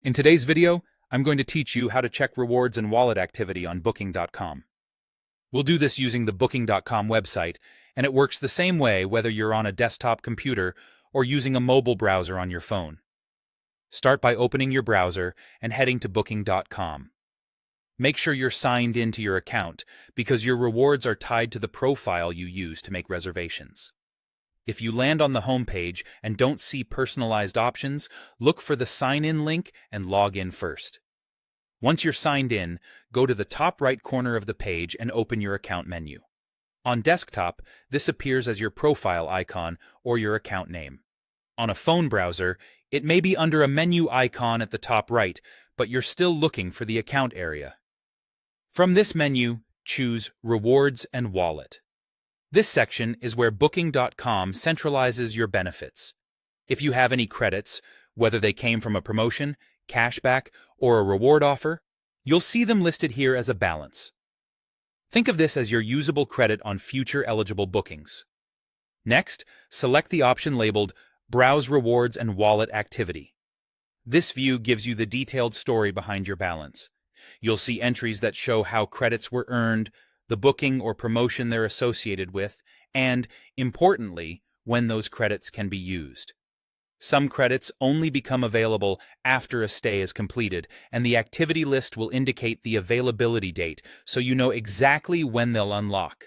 In today's video, I'm going to teach you how to check rewards and wallet activity on Booking.com. We'll do this using the Booking.com website, and it works the same way whether you're on a desktop computer or using a mobile browser on your phone. Start by opening your browser and heading to Booking.com. Make sure you're signed into your account because your rewards are tied to the profile you use to make reservations. If you land on the homepage and don't see personalized options, look for the Sign In link and log in first. Once you're signed in, go to the top right corner of the page and open your account menu. On desktop, this appears as your profile icon or your account name. On a phone browser, it may be under a menu icon at the top right, but you're still looking for the account area. From this menu, choose Rewards and Wallet. This section is where Booking.com centralizes your benefits. If you have any credits, whether they came from a promotion, cashback, or a reward offer, you'll see them listed here as a balance. Think of this as your usable credit on future eligible bookings. Next, select the option labeled Browse Rewards and Wallet Activity. This view gives you the detailed story behind your balance. You'll see entries that show how credits were earned, the booking or promotion they're associated with, and, importantly, when those credits can be used. Some credits only become available after a stay is completed, and the activity list will indicate the availability date so you know exactly when they'll unlock.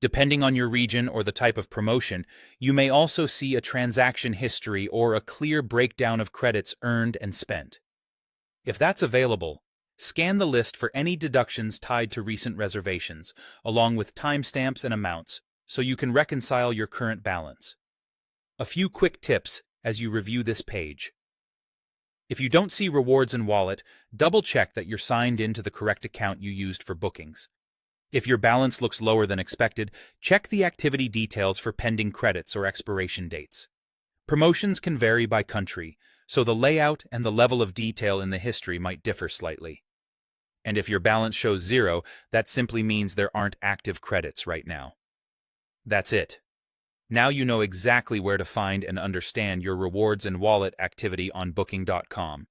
Depending on your region or the type of promotion, you may also see a transaction history or a clear breakdown of credits earned and spent. If that's available, scan the list for any deductions tied to recent reservations, along with timestamps and amounts, so you can reconcile your current balance. A few quick tips as you review this page. If you don't see Rewards and Wallet, double-check that you're signed into the correct account you used for bookings. If your balance looks lower than expected, check the activity details for pending credits or expiration dates. Promotions can vary by country, so the layout and the level of detail in the history might differ slightly. And if your balance shows 0, that simply means there aren't active credits right now. That's it. Now you know exactly where to find and understand your rewards and wallet activity on Booking.com.